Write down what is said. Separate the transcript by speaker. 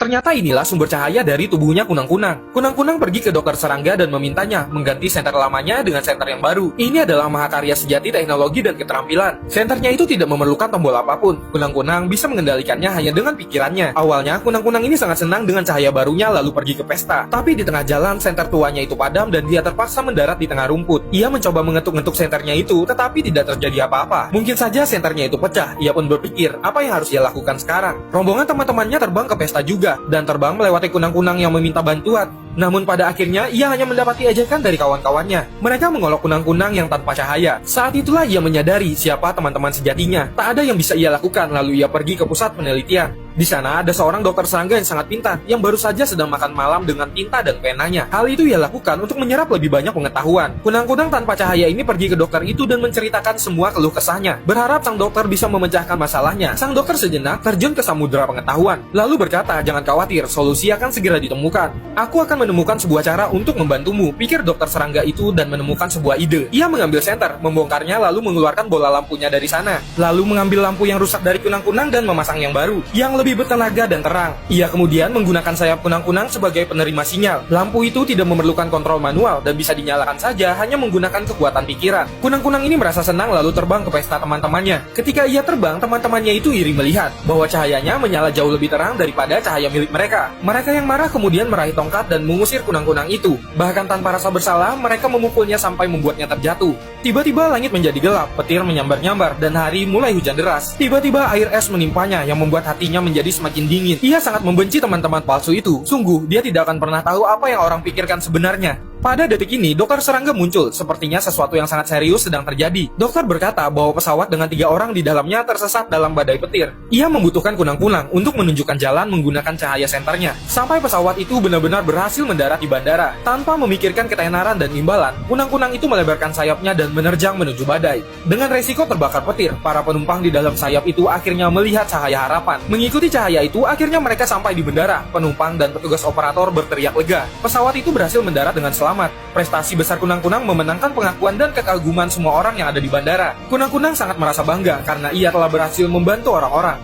Speaker 1: Ternyata inilah sumber cahaya dari tubuhnya kunang-kunang. Kunang-kunang pergi ke dokter serangga dan memintanya mengganti senter lamanya dengan senter yang baru. Ini adalah mahakarya sejati teknologi dan keterampilan. Senternya itu tidak memerlukan tombol apapun. Kunang-kunang bisa mengendalikannya hanya dengan pikirannya. Awalnya, kunang-kunang ini sangat senang dengan cahaya barunya lalu pergi ke pesta. Tapi di tengah jalan, senter tuanya itu padam dan dia terpaksa mendarat di tengah rumput. Ia mencoba mengetuk-ngetuk senternya itu, tetapi tidak terjadi apa-apa. Mungkin saja senternya itu pecah. Ia pun berpikir, apa yang harus ia lakukan sekarang? Rombongan teman-temannya terbang ke pesta juga, dan terbang melewati kunang-kunang yang meminta bantuan. Namun pada akhirnya ia hanya mendapati ejekan dari kawan-kawannya. Mereka mengolok kunang-kunang yang tanpa cahaya. Saat itulah ia menyadari siapa teman-teman sejatinya. Tak ada yang bisa ia lakukan, lalu ia pergi ke pusat penelitian. Di sana ada seorang dokter serangga yang sangat pintar, yang baru saja sedang makan malam dengan tinta dan penanya. Hal itu ia lakukan untuk menyerap lebih banyak pengetahuan. Kunang-kunang tanpa cahaya ini pergi ke dokter itu dan menceritakan semua keluh kesahnya. Berharap sang dokter bisa memecahkan masalahnya. Sang dokter sejenak terjun ke samudera pengetahuan, lalu berkata, jangan khawatir, solusi akan segera ditemukan. Aku akan menemukan sebuah cara untuk membantumu, pikir dokter serangga itu dan menemukan sebuah ide. Ia mengambil senter, membongkarnya lalu mengeluarkan bola lampunya dari sana. Lalu mengambil lampu yang rusak dari kunang-kunang dan memasang yang baru, yang lebih bertenaga dan terang. Ia kemudian menggunakan sayap kunang-kunang sebagai penerima sinyal. Lampu itu tidak memerlukan kontrol manual dan bisa dinyalakan saja hanya menggunakan kekuatan pikiran. Kunang-kunang ini merasa senang lalu terbang ke pesta teman-temannya. Ketika ia terbang, teman-temannya itu iri melihat bahwa cahayanya menyala jauh lebih terang daripada cahaya milik mereka. Mereka yang marah kemudian meraih tongkat dan mengusir kunang-kunang itu. Bahkan tanpa rasa bersalah, mereka memukulnya sampai membuatnya terjatuh. Tiba-tiba langit menjadi gelap, petir menyambar-nyambar, dan hari mulai hujan deras. Tiba-tiba air es menimpanya yang membuat hatinya menjadi semakin dingin. Ia sangat membenci teman-teman palsu itu. Sungguh, dia tidak akan pernah tahu apa yang orang pikirkan sebenarnya. Pada detik ini, dokter serangga muncul. Sepertinya sesuatu yang sangat serius sedang terjadi. Dokter berkata bahwa pesawat dengan 3 orang di dalamnya tersesat dalam badai petir. Ia membutuhkan kunang-kunang untuk menunjukkan jalan menggunakan cahaya senternya. Sampai pesawat itu benar-benar berhasil mendarat di bandara. Tanpa memikirkan ketenaran dan imbalan, kunang-kunang itu melebarkan sayapnya dan menerjang menuju badai. Dengan resiko terbakar petir, para penumpang di dalam sayap itu akhirnya melihat cahaya harapan. Mengikuti cahaya itu, akhirnya mereka sampai di bandara. Penumpang dan petugas operator berteriak lega. Pesawat itu berhasil mendarat dengan selamat. Prestasi besar kunang-kunang memenangkan pengakuan dan kekaguman semua orang yang ada di bandara. Kunang-kunang sangat merasa bangga karena ia telah berhasil membantu orang-orang.